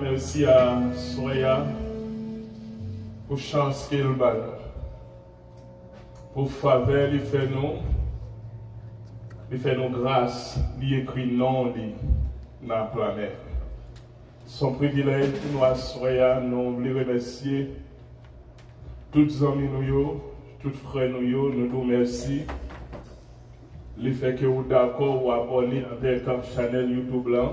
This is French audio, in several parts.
Merci à Soya pour chance qu'il bat, pour faveur, il fait nous grâce, il écrit non dans la planète. Son privilège pour nous à Soya, nous voulons remercier tous les amis, tous les frères, nous vous remercions. Le fait que vous d'accord ou abonner avec la chaîne YouTube là.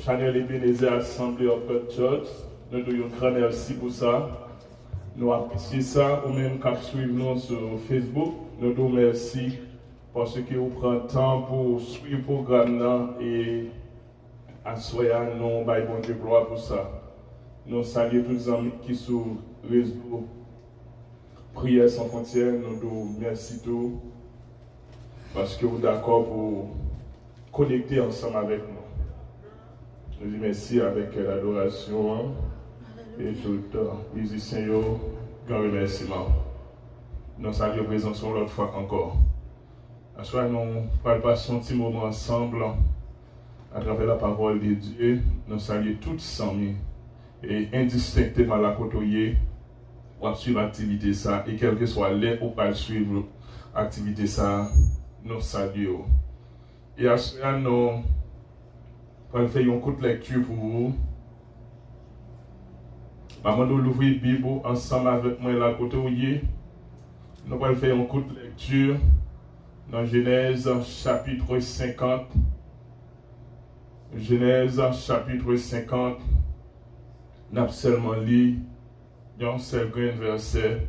Chanel Ebenezer Assemblée of God Church, nous devons grand merci pour ça. Nous apprécions ça, ou même quand suivons nous sur Facebook, nous devons merci parce que vous prenez le temps pour suivre le programme et assurer nous, bon Dieu, gloire pour ça. Nous saluons tous les amis qui sont sur le réseau Prière sans frontières, nous devons merci tout parce que vous êtes d'accord pour connecter ensemble avec nous. Je dis merci avec l'adoration et tout le musicien, grand remerciement. Nous saluons présence l'autre fois encore. À chaque fois, nous passons un petit moment ensemble à travers la parole de Dieu. Nous saluons tous ensemble et indistinctement la côtoyer pour suivre l'activité ça et quel que soit l'heure où pas suivre l'activité ça, nous saluons. Et à ce moment, nous on fait un coup de lecture pour vous. Maman nous l'ouvrir la Bible ensemble avec moi là côté où nous allons faire un coup de lecture dans Genèse chapitre 50 Genèse chapitre 50, n'a seulement lu un seul verset,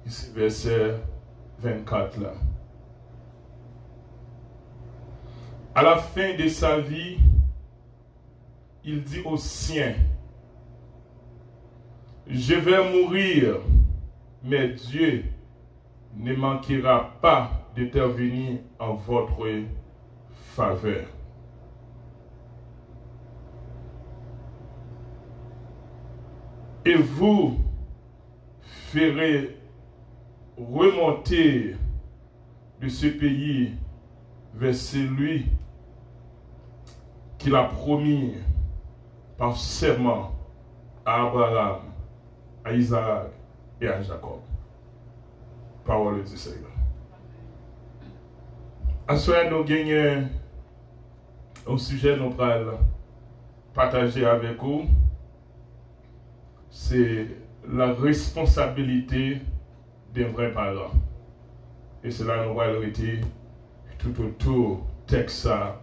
c'est verset 24 là. À la fin de sa vie, il dit aux siens, je vais mourir, mais Dieu ne manquera pas d'intervenir en votre faveur. Et vous ferez remonter de ce pays vers celui qu'il a promis par serment à Abraham, à Isaac et à Jacob. Parole du Seigneur. À ce moment, nous gagnons un sujet que nous allons partager avec vous. C'est la responsabilité d'un vrai parent. Et cela nous va arrêter tout autour texte à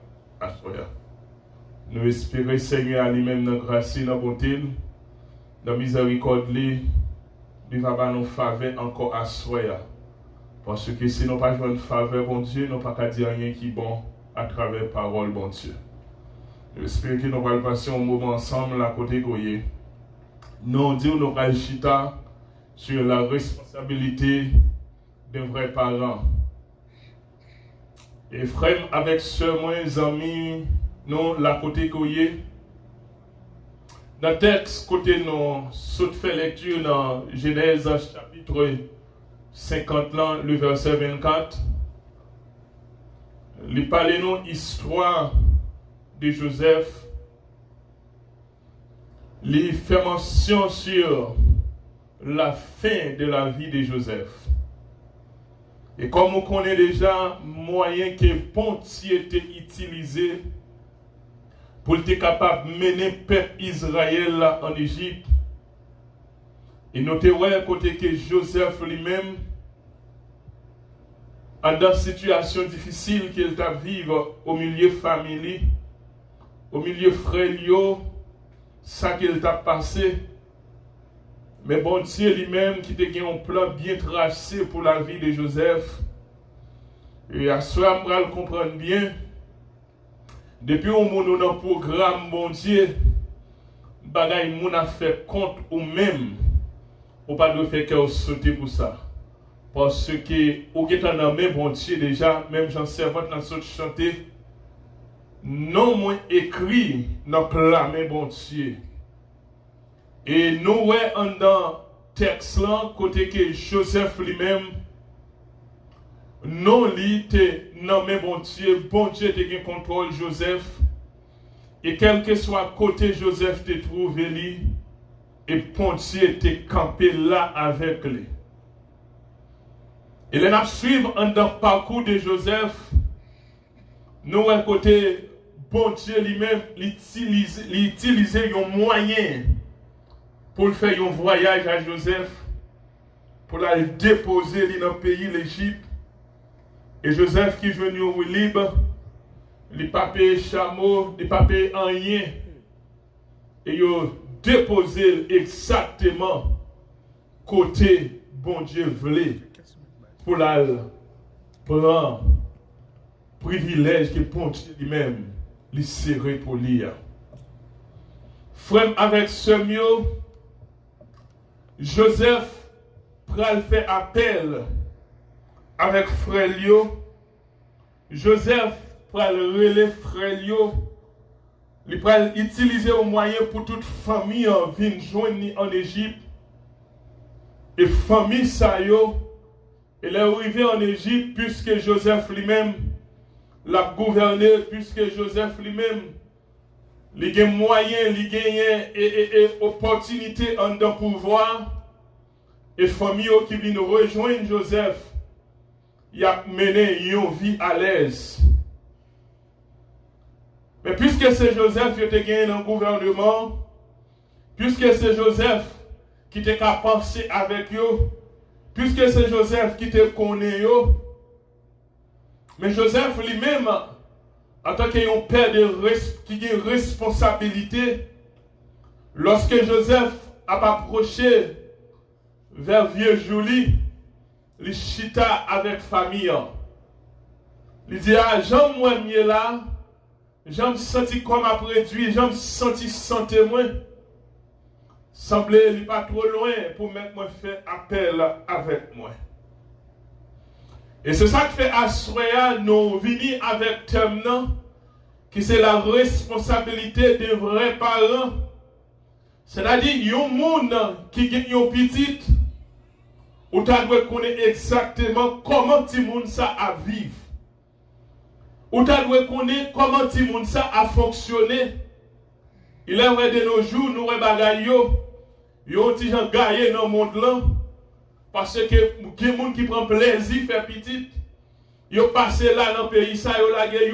soi. Nous espérons Seigneur lui-même dans grâce et dans bonté, dans miséricorde, il va nous faveur encore à soi. Parce que si nous pas une faveur, bon Dieu, nous pas qu'à dire rien qui est bon à travers la parole, bon Dieu. Nous espérons que nous allons passer un moment ensemble à côté de nous disons nous allons sur la responsabilité d'un vrai parent. Et frère, avec ce moins amis, nous la côté de dans le texte, côté nous, saute fait lecture dans Genèse chapitre 50, le verset 24. Il parle nous histoire de Joseph. Il fait mention sur la fin de la vie de Joseph. Et comme on connaît déjà, moyen que Pontier était utilisé pour être capable de mener le peuple Israël en Égypte. Et notez côté que Joseph lui-même, dans une situation difficile qu'il a vivre au milieu famille, au milieu frère, ça qu'il t'a passé. Mais bon Dieu lui-même qui te a un plan bien tracé pour la vie de Joseph. Et à ce moment, on va comprendre bien. Depuis au monde dans le programme, bon Dieu, bagay moun a fait compte ou même, ou pas de faire que sauter pour ça. Parce que, ou qui dans même bon Dieu déjà, même j'en servante dans ce chanter, non moins écrit dans clamé bon Dieu. Et nous voyons dans texte là, côté que Joseph lui-même, non li te nommé bon Dieu te gen contrôle Joseph. Et quel que soit côté Joseph te trouvé li, et bon Dieu te campé là avec lui. Et là, nous suivons dans le parcours de Joseph, nous à côté bon Dieu lui-même, l'utiliser un moyen pour faire un voyage à Joseph, pour la déposer dans le pays l'Égypte. Et Joseph qui est venu au libre, il n'a pas payé chameau, il n'a pas payé rien. Et il a déposé exactement côté bon Dieu voulait pour la prendre privilège que bon Dieu lui-même lui serré pour lire. Frère, avec ce mieux, Joseph pral fait appel avec frère Lio. Joseph pral relève frère Lio. Il pral utiliser au moyen pour toute famille en vin joindre en Égypte. Et famille ça yo, elle est arrivée en Égypte puisque Joseph lui-même l'a gouverné, puisque Joseph lui-même il a moyen, il a et opportunité en dans pouvoir. Et famille qui vient rejoindre Joseph, il a mené une vie à l'aise. Mais puisque c'est Joseph qui a gagné dans le gouvernement, puisque c'est Joseph qui t'a pensé avec eux, puisque c'est Joseph qui te connaît, mais Joseph lui-même, en tant qu'un père qui a une responsabilité, lorsque Joseph a approché vers Vieux Jolie, il chita avec famille. Il dit, ah, j'aime moi là, j'aime senti comme après Dieu, j'aime senti santé moi. Semblait il pas trop loin pour mettre moi faire appel avec moi. Et c'est ça que fait Assoya nous venir avec thème qui c'est la responsabilité des vrais parents. C'est-à-dire un monde qui gagne un petit ou tu dois connaître exactement comment ti monde ça a vivre. Ou tu dois connaître comment ti monde ça a fonctionné. Il est vrai de nos jours nous bagay yo ti gens gagne dans le monde là parce que il y a des gens qui prennent plaisir à faire petit. Yo passé là dans le pays ça, yo lagé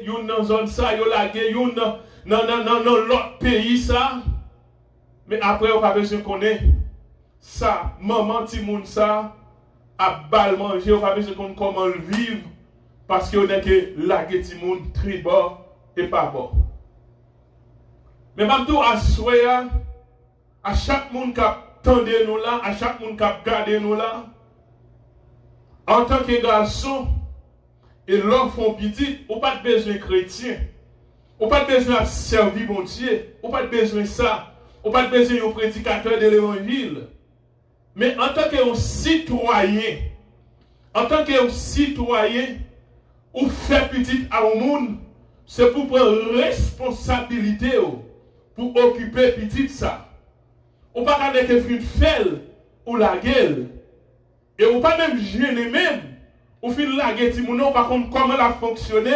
yon dans zone ça, yo lagé yon dans l'autre pays ça. Mais après on pas besoin de connaître ça, maman ti moun ça a bal manger, on pas besoin de connaître comment le vivre parce qu'on est que lagé ti moun très bon et pas bon. Mais même tout à soya à chaque monde qui tendé nous là, à chaque monde qui gardé nous là, en tant que garçon, et l'homme font petit, ou pas de besoin chrétien, ou pas de besoin de servir bon Dieu, ou pas de besoin de ça, ou pas de besoin de prédicateur de l'évangile. Mais en tant que citoyen, ou faire petit à un monde, c'est pour prendre responsabilité, pour occuper petit ça. Ou pas qu'à être une felle ou la gueule. Et ou pas même gêner même. Ou fin la gueule, si mon par contre comment elle a fonctionné.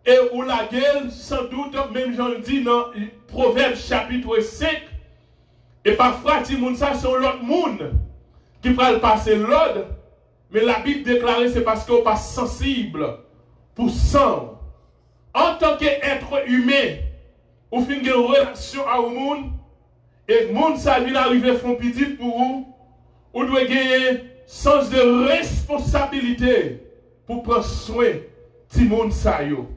Et ou la gueule, sans doute, même j'en dis dans Proverbe chapitre 5. Et parfois, si mon ça sont l'autre monde qui peut le passer l'ordre. Mais la Bible déclare c'est parce qu'on n'est pas sensible pour sang. En tant qu'être humain, ou fin une relation à un monde. Et le monde, ça vient arriver font petit pour vous. Vous devez gagner sens de responsabilité pour prendre soin de monde ça yo.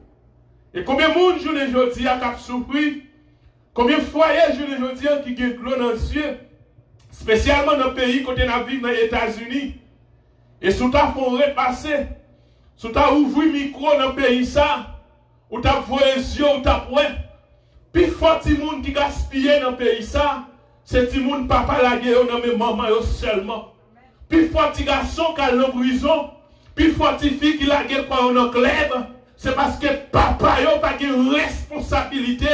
Et combien de monde journée aujourd'hui a cap souffri? Combien de foyers journée aujourd'hui qui gagne l'eau dans les cieux? Spécialement dans le pays côté n'a vivre dans les États-Unis. Et sous ta font repasser, sous ta ouvrir micro dans le pays ça, ou ta voyé yeux ou ta point. Puis fort ti moun qui gaspille dans le pays ça, c'est ti moun papa la guerre dans mes maman seulement. Puis fort ti garçon qui a dans prison, puis fort ti fille qui la guerre quoi dans club, c'est parce que papa yo pas de responsabilité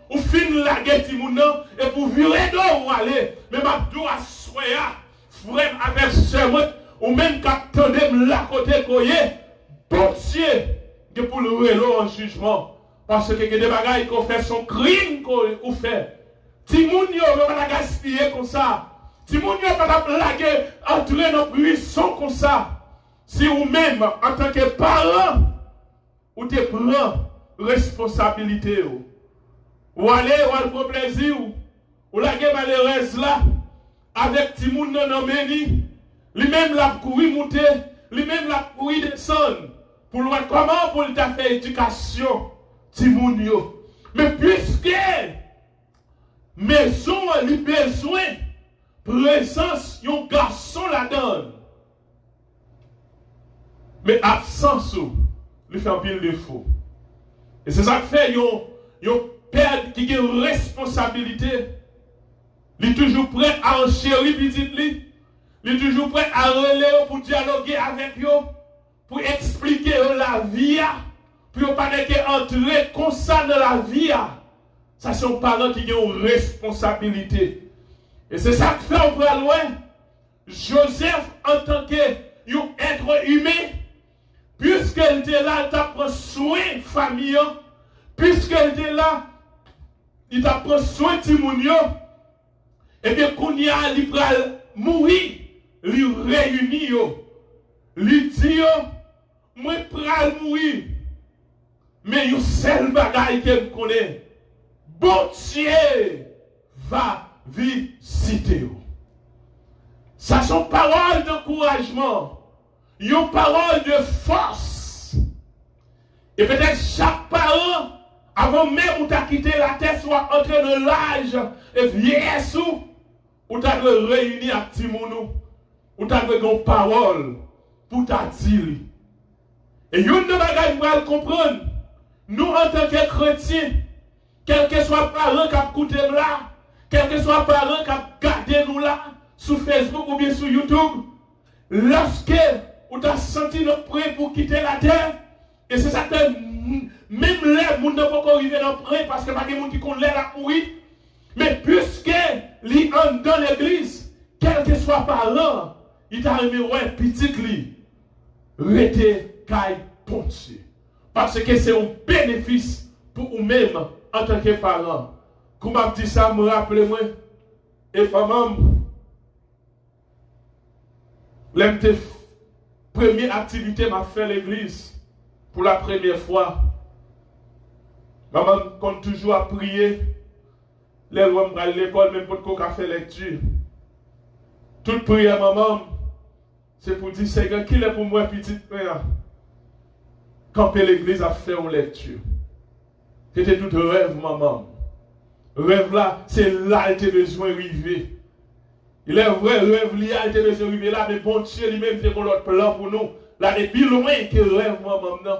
ou fin la guerre ti moun et pour virer d'eau ou aller. Mais ma doit soya, frère avec sœur ou même qu'attendez la côté koye, bon Dieu pour le relonger en jugement. Parce que des bagailles qu'on fait son crime qu'on fait. Si moun yo pas gaspiller comme ça. Si moun yo pas blaguer entrer dans buisson comme ça. Si ou même en tant que parent ou te prend responsabilité ou aller ou pour plaisir ou la guerre malheureuse là avec ti moun nan meni, lui même la courir monter, lui même la courir descendre pour voir comment pour ta faire éducation. Timounio. Mais puisque maison a besoin présence yon garçon la donne. Mais absence lui fait un pile défaut. Et c'est ça que fait yon père qui a une responsabilité. Il est toujours prêt à enchérir petit li. Il est toujours prêt à relayer pour dialoguer avec yo, pour expliquer la vie. Puis on pas entrer comme ça dans la vie. Ça sont parents qui ont une responsabilité. Et c'est ça que fait on peut loin. Joseph en tant qu'être humain, puisqu'il était là, il t'a pris soin de famille. Puisqu'il était là, il t'a pris soin de Timounio. Et bien qu'on y a, il va mourir, il réunit. Il dit, moi je mourir. Mais il y a un seul bagaille que je connais. Bon Dieu va visiter. Ça sont paroles d'encouragement. Une parole de force. Et peut-être chaque parent, avant même où tu as quitté la terre, soit entré dans l'âge et vieillesse, où tu as réuni à Timounou, où tu as une parole pour ta dire. Et une de bagages pour le comprendre, nous en tant que chrétiens, quel que soit parent qui a écouté là, quel que soit parent qui a gardé nous là, sur Facebook ou bien sur YouTube, lorsque vous avez senti notre prêt pour quitter la terre, et c'est ça que même les gens ne peuvent pas arriver dans le prêt parce que pas de gens qui connaissent la pourri. Mais puisque les gens dans l'église, quel que soit parent, il t'a aimé ouais petit li, rete kay ponche. Parce que c'est un bénéfice pour vous-même en tant que parent. Comme m'a dit ça, me rappelez moi, et maman, la première activité m'a fait l'église pour la première fois. Maman compte toujours à prier. Les lois à l'école, même pour qu'on fait lecture. Toute prière, maman, c'est pour dire, Seigneur, qui est pour moi, petite frère? Quand l'église a fait une lecture. C'était tout rêve, maman. Rêve là, c'est là qu'il était besoin d'arriver. Il est vrai, rêve là, il était besoin d'arriver là, mais bon Dieu lui-même, c'est pour l'autre plan pour nous. Là, depuis loin que rêve, maman, non.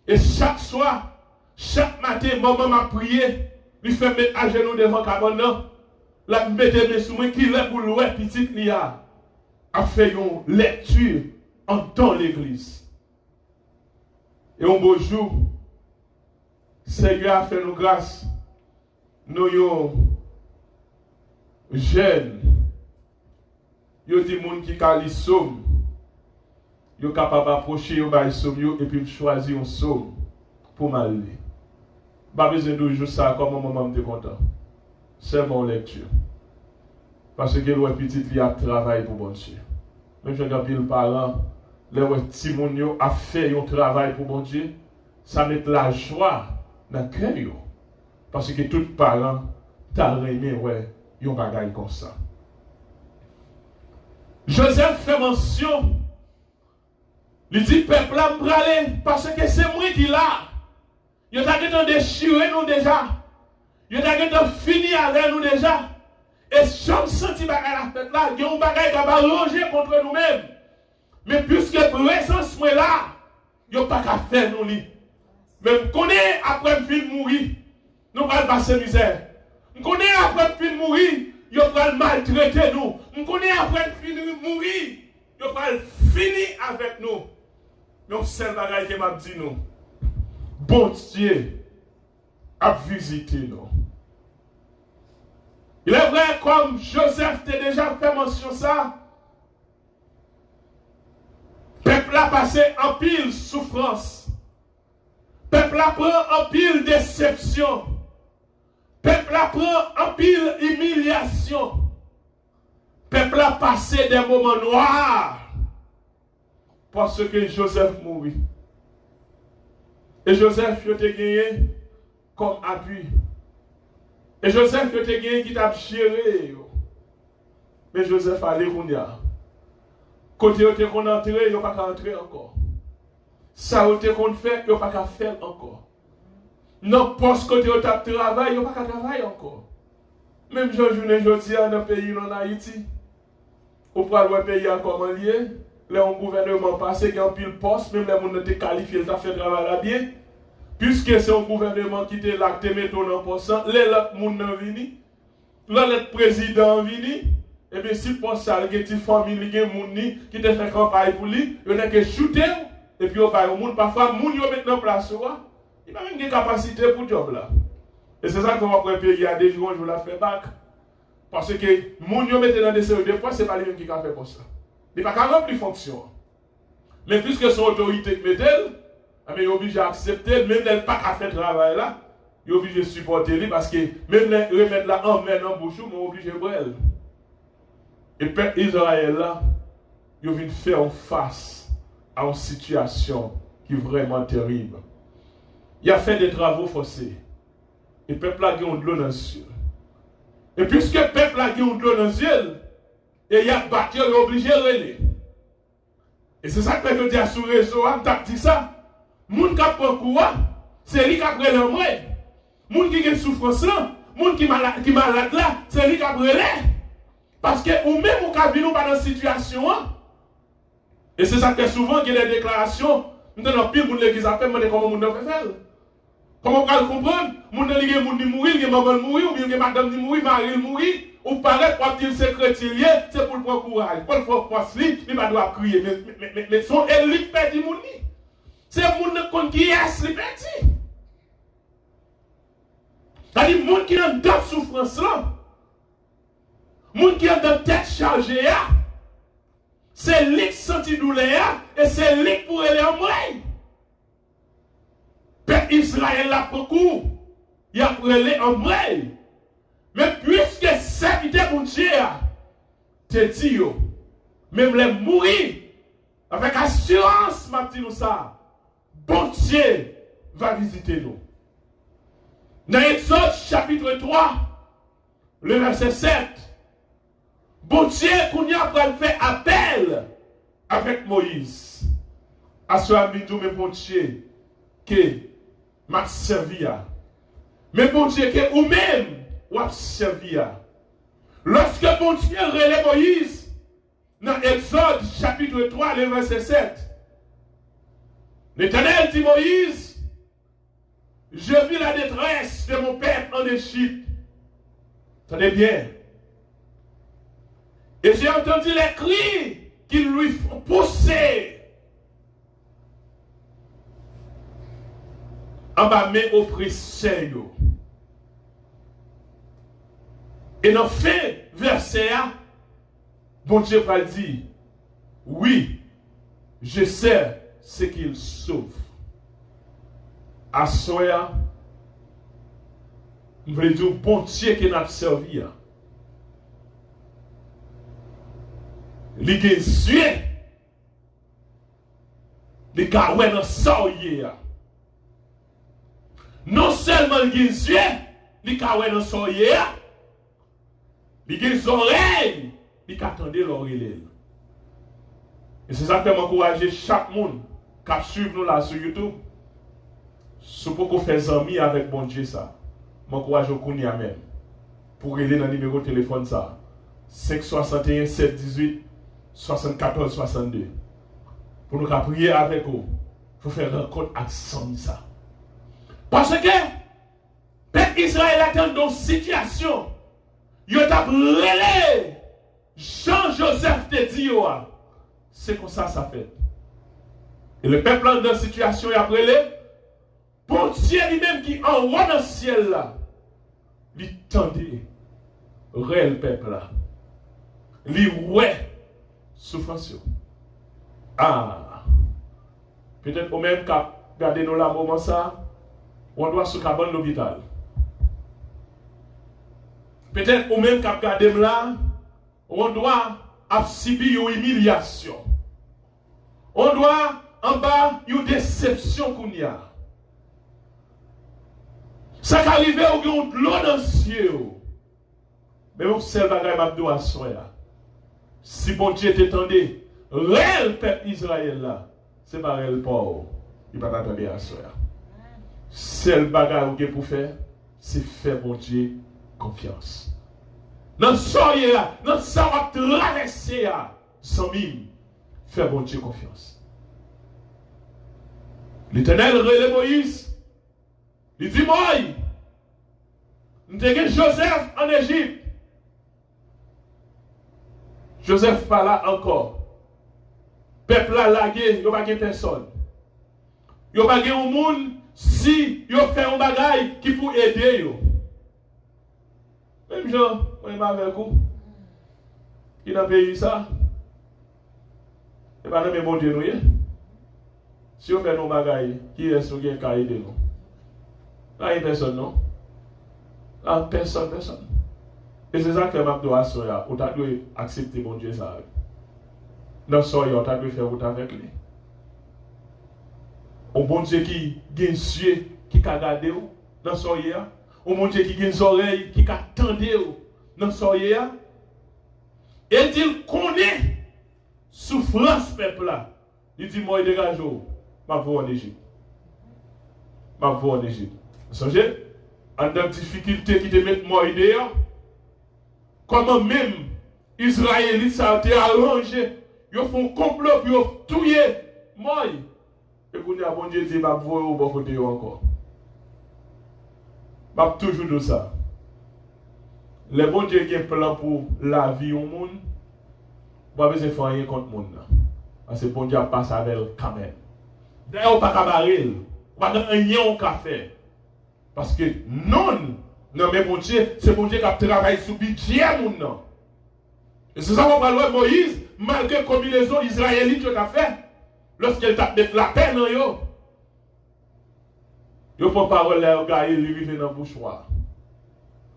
Et chaque soir, chaque matin, maman m'a prié. Lui fait mettre à genoux devant cabane. La mettre mes sous moi qui est pour louer petite Lia. A fait une lecture en dans l'église. Et un beau jour, Seigneur a fait nous grâce. Nous jeunes. Yo di moun qui kali somme. Yo capable approcher yo bay somme yo et puis choisir un somme pour m'aller. Pas besoin de jouer ça comme maman me content. C'est mon lecture. Parce que le petit li a travail pour bon Dieu. Même si on pile parents, les petits moun yo a fait un travail pour bon Dieu, ça met la joie dans le cœur yo. Parce que tout parent t'a aimé ouais, yon bagay comme ça. Joseph fait mention. Il dit peuple là m'bralé parce que c'est moi qui l'a. Yo t'a gêné déchirer nous déjà. Yo t'a gêné fini avec nous déjà. Et j'en senti bagay la fête là, il y a un bagay qui va loger contre nous-mêmes. Mais puisque présence moi là, yo pas qu'à faire nous li. Même connaît après film mourir, nous va passer misère. On connaît après film mourir, yo va maltraiter nous. On connaît après film mourir, yo va finir avec nous. Donc c'est le bagay qui m'a dit nous. Bon Dieu a visité nous. Il est vrai, comme Joseph t'a déjà fait mention ça, peuple a passé en pile souffrance, peuple a pris en pile déception, peuple a pris en pile humiliation, peuple a passé des moments noirs parce que Joseph mourit. Et Joseph, je t'ai gagné comme appui. Et Joseph, je t'ai gagné qui t'a chéré. Mais Joseph allait kounya. Côté où t'es qu'on entre, il n'y a pas qu'à entrer encore. Ça où t'es qu'on fait, il n'y a pas qu'à faire encore. Non, parce que côté où t'as travaillé, il n'y a pas qu'à travailler encore. Même journée, je dis dans le pays en Haïti, au point où pays encore lié, là, un gouvernement passé qui a un pile poste, même les gens qui ont qualifié, ils ont fait travail bien. Puisque c'est un gouvernement qui était là, qui te met en poste, les gens qui sont venus, le président venu, et bien si pour ça, il y a des familles, qui te fait campagne pour lui, il y a que shooter, et puis il y a des gens, parfois, les gens mettent en place, il n'y a même pas de capacité pour le job là. Et c'est ça qu'on va prendre pays à des jours, je vous la fais back. Parce que les gens mettent dans des séries de fois, ce n'est pas lui qui a fait pour ça. Il n'y a pas qu'à remplir fonction. Mais puisque son autorité met elle, il est obligé à accepter, même elle n'a pas qu'à faire travail là, il est obligé de supporter lui parce que même les remettre là en main en bouche, il est obligé de boire. Et le peuple Israël là, il vient faire face à une situation qui est vraiment terrible. Il a fait des travaux forcés. Et le peuple a gagné de l'eau dans le ciel. Et puisque le peuple a gagné de l'eau dans le ciel, et il a battu, il est obligé de relayer. Et c'est ça que je dis à sous réseau, on t'a dit ça. moun qui prend courant, c'est lui qui a pris le moi. Moun qui a souffrance là, moun qui malade là, c'est lui qui a pris. Parce que ou même ou ka vino dans une situation, et c'est ça que souvent qu'il y a des déclarations, nous avons pire moun l'église a fait, mais comment moun fait faire? Comment on peut comprendre? Moun li moun ni mourir, li maman mourir, ou bien madame ni mourir, mari mourir, ou paraît pour dire c'est chrétien, c'est pour le prendre courage. Pour le faire force, il va devoir crier, mais son élite perdit moun ni. C'est moun qui est li perdit. C'est-à-dire moun qui est dans souffrance là. Moun qui est dans tête chargée, c'est lui qui senti douleur et c'est lui qui pourrait aller en moi. Peuple Israël a beaucoup, il a pourrait aller en moi. Mais puisque serviteur mon Dieu, te dit, même les mourir, avec assurance, m'a dit nous ça, bon Dieu va visiter nous. Dans Exode chapitre 3, le verset 7, bon Dieu, qu'on y a fait appel avec Moïse. À ce moment-là, mais bon Dieu, que m'a servi. Mais bon Dieu, que ou même, ou a servi. Lorsque bon Dieu relève Moïse, dans Exode chapitre 3, le verset 7, l'Éternel dit Moïse, je vis la détresse de mon peuple en Égypte. Tenez bien. Et j'ai entendu les cris qu'ils lui font pousser en bas main oppressée. Et dans le fin verset, bon Dieu va dire, oui, je sais ce qu'il sauve. À soi, je veux dire, bon Dieu qui n'a servi. Les yeux, les carouets dans soyez. Non seulement les yeux, les carouets dans soyez, les oreilles, les attendez l'oreille. Et c'est ça que m'encourager chaque monde qui suit nous là sur YouTube. Si vous pouvez faire amis avec bon Dieu, ça, m'encourage au Kounia même. Pour aider dans le numéro de téléphone, ça, 561 718 74 62. Pour nous prier avec vous, pour faire rencontre avec ça. Parce que, peuple Israël attend dans une situation, il a brûlé Jean-Joseph te dit, c'est comme ça fait. Et le peuple dans une situation, il a brûlé. Bon Dieu lui-même qui en haut dans le ciel là, il tendait, réel peuple là, il ouais, souffrance. Ah, peut-être au même cas, regardez nous là, moment ça, on doit se cabane l'hôpital. Peut-être au même cas, regardez là, on doit subir une humiliation. On doit en bas une déception qu'on y a. Ça qui arrive au grand de l'eau dans le ciel. Mais vous savez, Bagay à soya. Si bon Dieu t'étendait, réel peuple Israël là, c'est pas réel pauvre. Il va pas t'attendre à soya. Seul bagage que pour faire, c'est faire bon Dieu confiance. Dans soya là, dans ça va traverser sans mime, faire bon Dieu confiance. L'Éternel relève Moïse. Il dit, moi, nous avons Joseph en Égypte. Joseph pas là encore. Peuple là lagué, il n'y a pas personne. Il n'y a pas de monde si il fait un bagage qui peut aider. Même Jean, on est avec vous. Qui n'a pas eu ça? Et pas de bon Dieu, nous. Si on fait nos bagages, qui est-ce qui a aidé nous? Là, il n'y a personne, non? Là, personne. Et c'est ça que je dois faire. On doit accepter mon Dieu. Ça. Dans ce cas, on doit faire route avec lui. Un bon Dieu qui a des yeux qui a regardé dans ce cas. Un bon Dieu qui a des oreilles qui a attendu dans ce cas. Et il connaît souffrance peuple là. Il dit, moi, dégage, je vais en Égypte. m'a vu en Égypte. Vous songez? En des difficultés qui te mettent moi idéal, comment même Israélites ça a été arrangé, ils font complot, ils ont tué moi. Et qu'on a bon Dieu dit, m'a vu au bon côté encore. M'a toujours dit ça. Le bon Dieu qui a un plan pour la vie au monde, pas besoin de faire rien contre le monde. Parce que bon Dieu passe avec elle quand même. D'ailleurs, on ne peut pas barrer, pas rien qu'à faire. Parce que non, mais bon Dieu, c'est bon Dieu qui a travaillé sur le budget. Et c'est ça qu'on parle de Moïse, malgré la combinaison israélite qu'il a fait, lorsqu'il t'a mis la peine, il faut parole là, gars, il lui vient dans le bouchoir.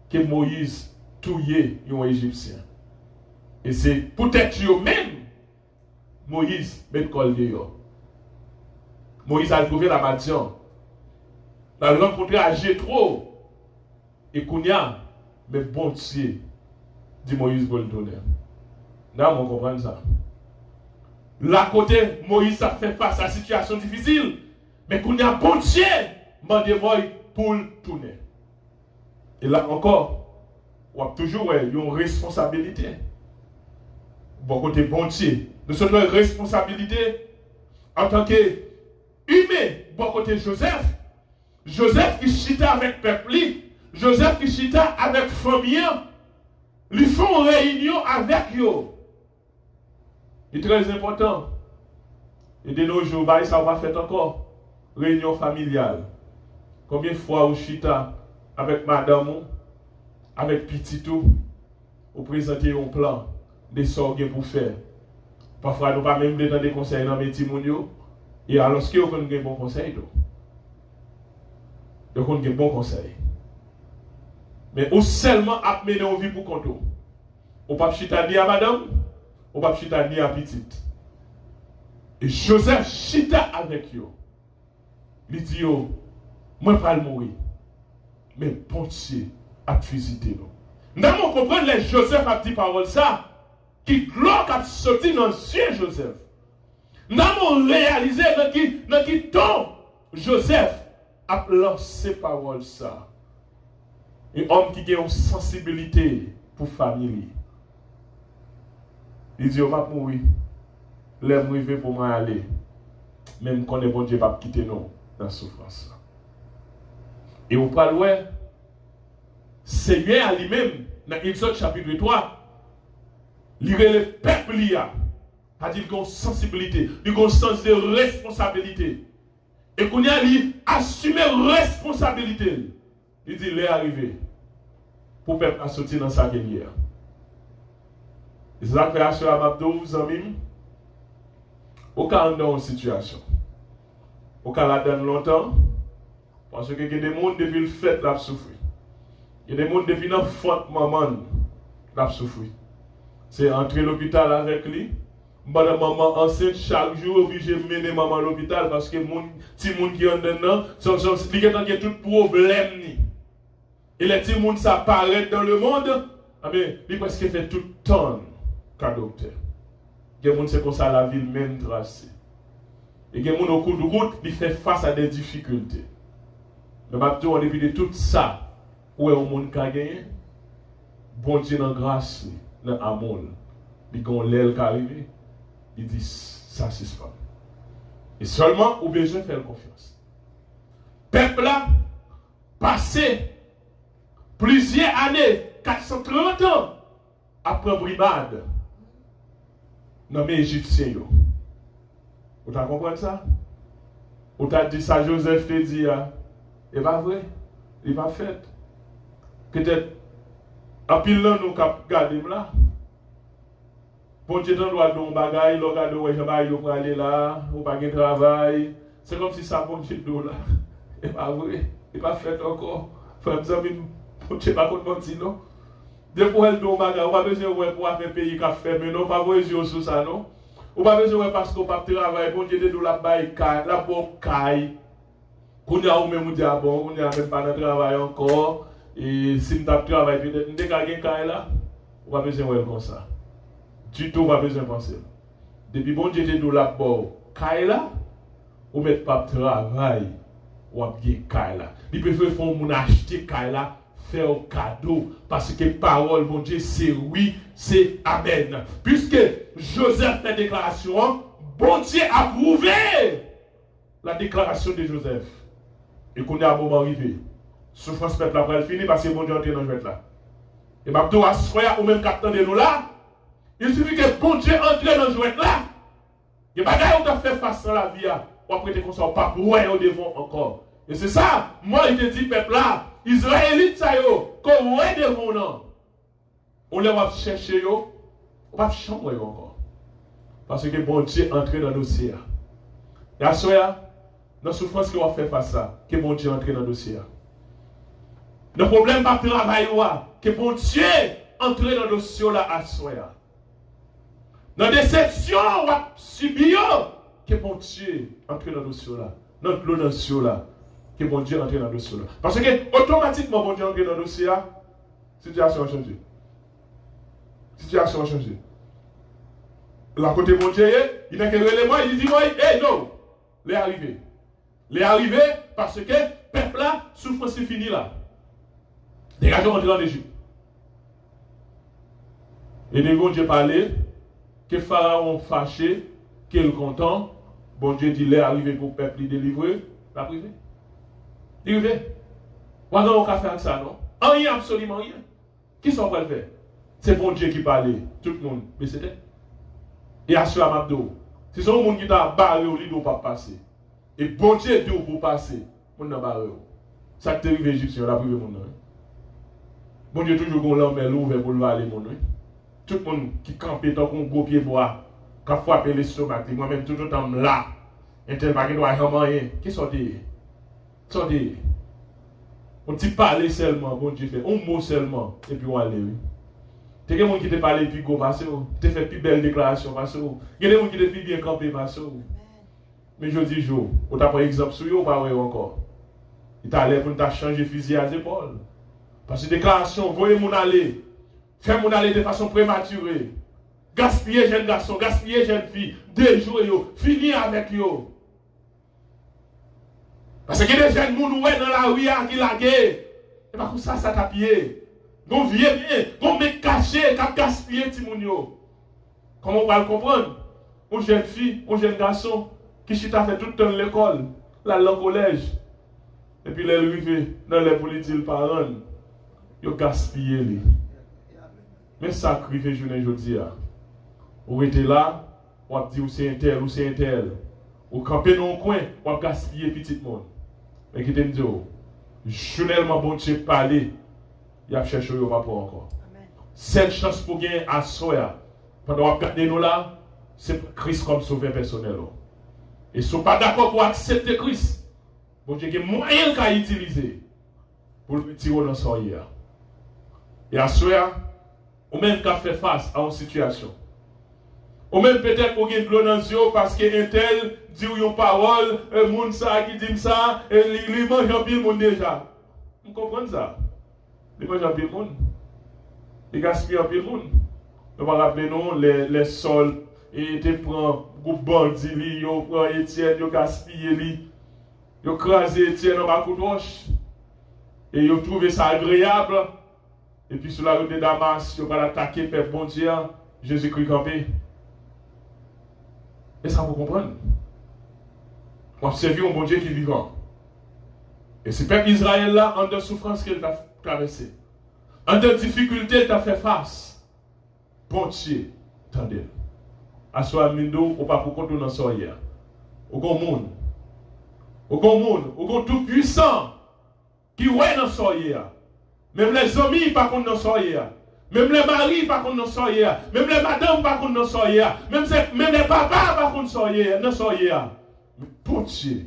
Que Moïse tué un Égyptien. Et c'est peut-être eux-mêmes, Moïse met le col dehors. Moïse a trouvé la Madian. Il a rencontré à Jétro. Et Kounia, mais bon Dieu, dit Moïse pour le donner. Là, on comprend ça. Là, côté, Moïse a fait face à une situation difficile. Mais Kounia, bon Dieu, m'a demandé pour le tourner. Et là encore, on a toujours une responsabilité. Bon côté bon Dieu, nous avons une responsabilité en tant qu'humain. Bon côté Joseph. Joseph qui chita avec peuple, Joseph qui chita avec famille, ils font réunion avec eux. C'est très important. Et de nos jours, ça va faire encore. Réunion familiale. Combien de fois vous chita avec madame, avec petit tout, vous présentez un plan de sorgues pour faire. Parfois, nous ne pouvons pas même donner des conseils dans les petits mounios. Et alors, ce que vous avez un bon conseil, donc on a un bon conseil. Mais ou seulement amener en vie pour compter. Ou pas chita ni à madame, ou pas chita ni à petite. Et Joseph chita avec eux. Il dit, moi je ne vais pas mourir. Mais bon Dieu a visité nous. Nous comprenons les Joseph a dit parole ça, qui gloire a sorti dans les yeux Joseph. Nous avons réalisé dans qui temps Joseph a lancé parole ça. Un homme qui a une sensibilité pour la famille. Il dit, on va mourir. L'aime arriver pour moi aller. Même quand le bon Dieu va quitter nous dans la souffrance. Et on parle, ouais, Seigneur à lui-même, dans Exode chapitre 3, il y a le peuple, il a dit qu'il a une sensibilité, il a un sens de responsabilité. Et qu'on a dit, assumer responsabilité. Il dit, il est arrivé pour le peuple à sortir dans sa guerre. Et c'est ça que je à Mabdou, vous amis, au cas où dans une situation, au cas là dans longtemps, parce que il y a des gens depuis le fait qui souffert. Il y a des gens depuis l'enfant maman qui souffert. C'est entrer à l'hôpital avec lui. Madame maman enceinte chaque jour obligé de mener maman à l'hôpital parce que les gens qui sont dedans sont tout problème. Et les petits gens s'apparaissent dans le monde, ils presque fait tout le temps qu'un docteur. Il y a des gens c'est comme ça la vie même tracée. Et il y a des gens au cours de route qui font face à des difficultés. Mais maintenant, depuis de tout ça, où est le monde qui a gagné? Bon Dieu, dans la grâce, dans l'amour, il y a l'aile qui arrive, il dit ça, c'est pas. Et seulement, on a besoin de faire confiance. Peuple là, passé plusieurs années, 430 ans, après brimade, dans les Égyptiens. Vous avez compris ça? Vous avez dit ça, Joseph te dit, et pas vrai, il va fait. Peut-être, en pile là, nous gardons là. Bon Dieu, on doit donner un bagage, il regarde où je vais pour aller là, ou pas de travail. C'est comme si ça, bon Dieu, là. Et pas vrai, il va fait encore. Frère, vous avez bon Dieu, pas contre mentir, non? Des fois, elle donne un bagage, on va besoin de pour faire pays qui a fait, mais non, pas besoin sur ça, non? On va besoin parce qu'on va travailler, bon Dieu, de la baille, la bonne caille. Qu'on a ou même dit, bon, on n'a même pas de travail encore. Et si nous avons travaillé, peut-être, nous avons un cas là, on va besoin de comme ça. Du tout, on va besoin de penser. Depuis bon Dieu, nous la là, on ne met pas de travail ou a bien Kaila. Il préfère faire mon acheter Kaila, faire un cadeau. Parce que parole, mon Dieu, c'est oui, c'est amen. Puisque Joseph fait déclaration, bon Dieu a prouvé la déclaration de Joseph. Et qu'on est à un moment arrivé. Souffrance peuple après elle finit parce que bon Dieu entre dans le jeu là. Et maintenant, à soya ou même captant de nous là, il suffit que bon Dieu entre dans le jeu là. Et bagaille on a fait face à la vie, on a prêté qu'on soit pas pour au devant encore. Et c'est ça, moi il te dit peuple là, Israélite ça yo, qu'on ouais devant non. On les va chercher yo, on va chambre encore. Parce que bon Dieu entre dans le dossier. Et à soya, dans la souffrance qu'on va faire face à ça, que bon Dieu entre dans le dossier. Le problème pas travail que bon Dieu entre dans le dossier là à soya. Dans la déception, on va subir que bon Dieu entre dans le dossier là. Dans le dossier là, que bon Dieu entre dans le dossier là. Parce que automatiquement, bon Dieu entre dans le dossier là, situation a changé. Situation a changé. La côté bon Dieu, il n'a qu'un élément, il dit, hey non, il est arrivé. Il est arrivé parce que le peuple là, souffrance c'est fini là. Dégageons rentrer en Égypte. Et de bon Dieu parlait, que Pharaon fâché, qu'il content, bon Dieu dit, il est arrivé pour le peuple lui délivrer, la privé. Il est arrivé. Pas on va faire ça, non? Rien, absolument rien. Qui sont prêts à le faire? C'est bon Dieu qui parlait, tout le monde, mais c'était. Et à ce moment-là, si c'est un monde qui t'a barré au lit, il ne pas passer. Et bon Dieu dit pour passer, on n'a pas barré. Ça te arrive égyptien, la privé, mon nom. Bon Dieu toujours qu'on l'homme ouvert pour le valer, mon nom. Tout le monde qui campe tant qu'on gros pied bois, qui frappe les stomacs, moi-même toujours dans là. Et tel baguette doit rien. Qui sortit? Sortit. On dit parler seulement, bon Dieu fait un mot seulement, et puis on va aller. Il y a des gens qui te parlent plus go passer, tu fait plus belle déclaration passer. Il y a des gens qui te plus bien camper passer. Mais je dis jour, on t'a pris exemple sur eux, pas encore. Il t'a l'air pour changer fusil à l'épaule. Parce que déclaration, voyez mon aller. Fais mon aller de façon prématurée. Gaspiller jeune garçon, gaspiller jeune fille. Déjouer yo, finir avec yo. Parce que des jeunes gens dans la rue qui la guerre. Et pas comme ça t'a pied. Gon vieux bien, gon mec caché, qui a gaspillé ti moun yo. Comment on va le comprendre? Une jeune fille, un jeune garçon qui chita fait tout le temps l'école, la langue collège. Et puis les arrivé dans les politiques parents, yo gaspillé li. Mais ça crivé journée jodi a. Ou était là, ou a dit ou c'est un tel ou c'est un tel. Ou camper dans un coin, ou a gaspillé petit monde. Mais qui te dit journellement bon Dieu parler. Il a cherché au rapport encore. Seule chance pour gagner à soi, pendant que nous là, c'est Christ comme sauveur personnel. Et si vous n'êtes pas d'accord pour accepter Christ, bon Dieu, il y a moyen qu'à utiliser pour le tirer dans son hier. Et à soi, ou même qu'à faire face à une situation. Ou même peut-être pour gagner de l'eau dans les yeux parce qu'un tel dit une parole, un monde ça qui dit ça, et il mange un pile monde déjà. Vous comprenez ça? Il mange un peu de monde. Il gaspille un peu de monde. On va rappeler nous les sols. Et tu prends groupe bandit, tu prends Étienne, tu gaspilles, tu crasé Étienne dans ma roche. Et tu trouvé ça agréable. Et puis sur la route de Damas, tu vas attaquer Père bon Dieu, Jésus-Christ campé. Et ça vous comprendre. On observe un bon Dieu qui est vivant. Et c'est peuple Israël là, en de souffrance qu'il a traversé. En de difficulté, tu as fait face. Bon Dieu, attendez. À soi, Mindo, ou pas pour qu'on dans son hier. Au grand monde. Au grand monde. Au grand tout puissant. Qui ouais dans son hier. Même les amis, pas contre dans son hier. Même les maris, pas contre dans son hier. Même les madames, pas contre dans son hier. Même les papas, pas contre dans son hier. Mais bon Dieu,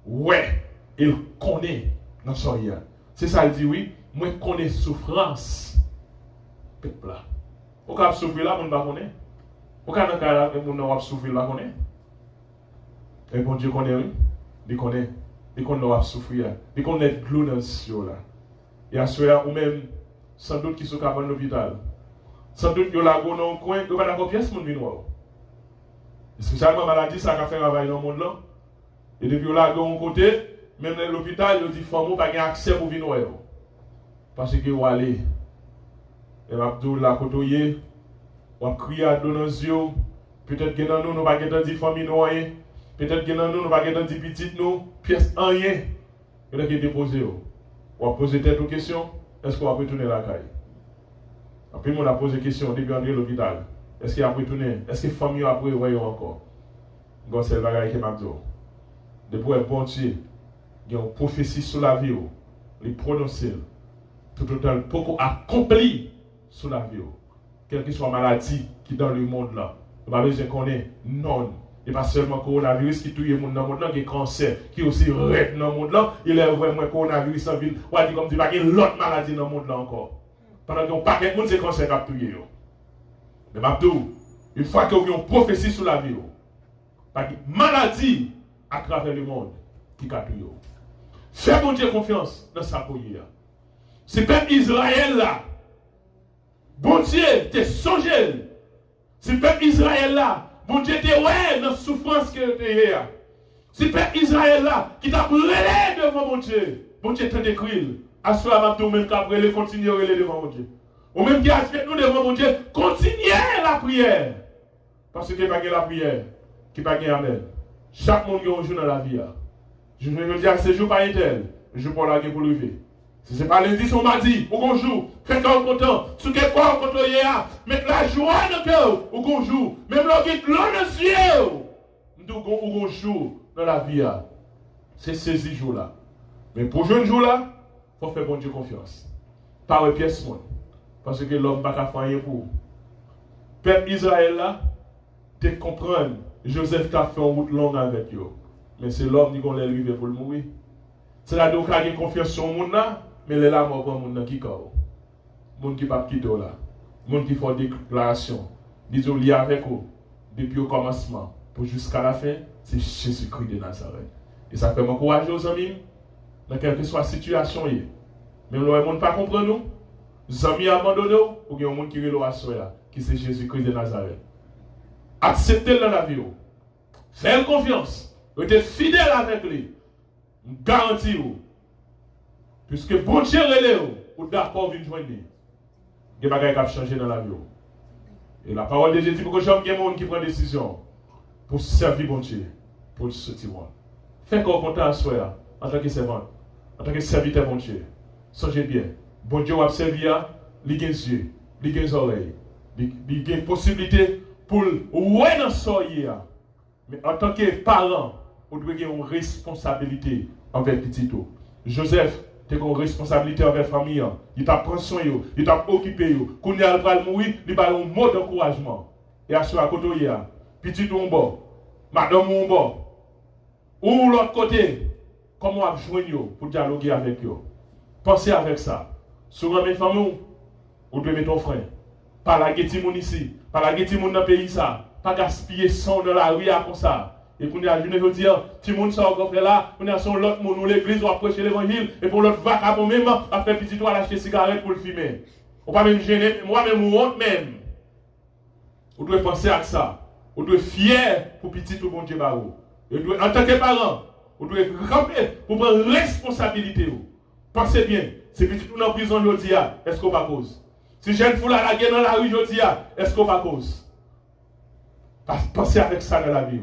ouais, il connaît dans son hier. C'est ça, il dit oui. Moi, je connais souffrance. Peuple là. Au cas de souffrir là, on ne va pas connaître. Au cas de là, on ne va pas souffrir là, on connaît. Et bon Dieu connaît, oui. Il connaît. Il connaît va souffrir. Il connaît de l'eau dans le ciel là. Et à ce moment ou même, sans doute qui sont capables de l'hôpital. Sans doute qu'il y a la dans un coin, il n'y a pas d'accord pièce mon noir. Spécialement maladie, ça a fait travail dans le monde là. Et depuis là, de un côté, Même dans l'hôpital, ils disent femmes pas accès pour venir. Parce que vous allez. Et Abdou la côtoyer, on crier à nos yeux. Peut-être que dans nous, nous pas de famille noyée. Peut-être que dans nous, nous pas de petites nous. Pièce en rien. Vous avez déposé. On va poser telle question. Est-ce qu'on va retourner la caille? Après, on a posé la question depuis entrer l'hôpital. Est-ce qu'il a retourné? Est-ce que la famille a pris encore? Donc, c'est le bagage qui m'a dit. Depuis un bon Dieu, il y a une prophétie sur la vie. Il prononce. Tout autant, beaucoup accompli sur la vie. Quelle que soit la maladie qui est dans le monde là. On va besoin qu'on ait non. Et pas seulement le coronavirus qui tue le monde dans le monde là, qui est cancer, qui est aussi règle dans le monde là. Il est vraiment coronavirus en ville. On va dire comme il y a l'autre maladie dans le monde là encore. Pendant qu'il y a un paquet de monde, c'est cancer qui a tué. Mais Mabdou, une fois qu'il y a une prophétie sur la vie, maladie à travers le monde qui a tué. Fais mon Dieu confiance dans sa polière. C'est peuple Israël là. Bon Dieu, t'es songé. C'est peuple Israël là. Bon Dieu, t'es ouais dans la souffrance que t'es là. C'est peuple Israël là qui t'a brûlé devant mon Dieu. Bon Dieu, t'es décrit. Assois ma tout même qu'à brûler, continuez à brûler devant mon Dieu. Ou même qui a fait nous devant mon Dieu, continuez la prière. Parce que pas la prière, qui pas amen. Chaque monde qui a un jour dans la vie. Je veux dire, ce jour pas tel. Je pour la pour lever. Si ce n'est pas lundi, c'est mardi, ou bonjour, faites un content, sous quel point on contrôle, mettez la joie dans le cœur, ou bonjour, même l'orgueil de l'eau dans le ciel, ou bonjour dans la vie, c'est ces jours-là. Mais pour ce jour-là, il faut faire bon Dieu confiance. Pas une pièce, parce que l'homme n'a pas faire rien pour. Peuple Israël là, tu comprends, Joseph a fait une route longue avec eux, mais c'est l'homme qui va arriver pour le mourir. C'est là donc qu'il y a confiance sur le monde là. Mais les là, moi, le monde qui corps. Le monde qui pas quitter là. Le monde qui fait des déclarations. Disons, lié avec eux. Depuis le commencement pour jusqu'à la fin, c'est Jésus-Christ de Nazareth. Et ça fait m'encourager aux amis, dans quelle que soit la situation. Même le monde pas comprendre nous, les amis abandonnés, ou il y a un monde qui est là, qui c'est Jésus-Christ de Nazareth. Acceptez-le dans la vie. Faites confiance. Restez fidèle avec lui. Garantis-vous. Puisque bon Dieu relève, ou d'accord vient joindre. Il y a des choses qui ont changé dans la vie. Et la parole de Dieu dit pour que j'aime des monde qui prend des décisions pour servir bon Dieu, pour ce petit monde. Faites qu'on compte à soi en tant que servant, en tant que serviteur bon Dieu. Songez bien, bon Dieu va servir, il a des yeux, il a des oreilles, il a une possibilité pour ouais dans soyez. Mais en tant que parent, on doit avoir une responsabilité envers petit tout. Joseph, tu as une responsabilité envers la famille. Il t'a pris soin, il t'a occupé. Quand il va mourir, il a un mot d'encouragement. Et à ce côté, petit ou bon, madame ou bon, ou l'autre côté, comment joindre pour dialoguer avec eux. Pensez avec ça. Sur mes familles, vous devez mettre ton frein. Pas la guetti moun ici, pas la guetti moun dans le pays ça, pas gaspiller son dans la rue comme ça. Et qu'on a je veux dire, si moun ça encore fait là, on a son l'autre moun ou l'église ou prêcher l'évangile et pour l'autre vacabon même à faire petit toit acheter cigarette pour le fumer. On pas même gêner, moi-même ou honte même. Vous devez penser à ça. Vous devez fier pour petit ou bon Dieu barou. En tant que parent, vous devez ramper pour prendre responsabilité. Pensez bien, si petit ou dans prison aujourd'hui, est-ce qu'on va cause? Si jeune foule à la guerre dans la rue aujourd'hui, est-ce qu'on va cause? Pensez avec ça dans la vie.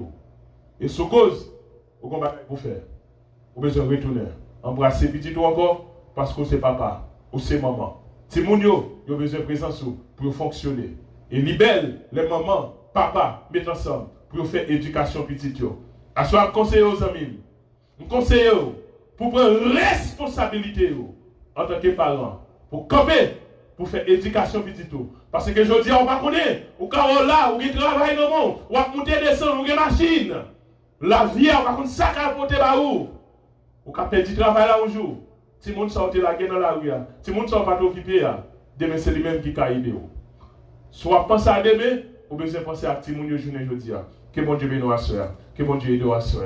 Et sous cause, vous avez pour faire. Vous avez besoin de retourner. Embrasser petit ou encore, parce que c'est papa ou c'est maman. Si moun yo, vous avez besoin de présence pour fonctionner. Et libère les mamans, papa, mettre ensemble pour faire éducation petite. À soit conseiller aux amis. Vous conseillez pour prendre responsabilité en tant que parent. Pour camper, pour faire éducation petite. Parce que je dis, on va connaître. Ou quand on là, ou qui travaille dans le monde, ou à monter des sons, ou des machines. La vie, on va connaître ça qu'à porter par où. Ou qu'à perdre du travail là un jour. Si le monde sort la guerre dans la rue, si le monde sort pas t'occuper, demain c'est lui-même qui a aidé. Soit penser à demain, ou besoin de penser à petit monde journée aujourd'hui. Que bon Dieu bénisse à soi. Que bon Dieu aide à soi.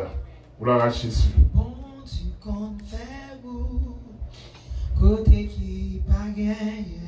Gloire à Jésus. Bon, tu comptes faire où? Côté qui pas gagné.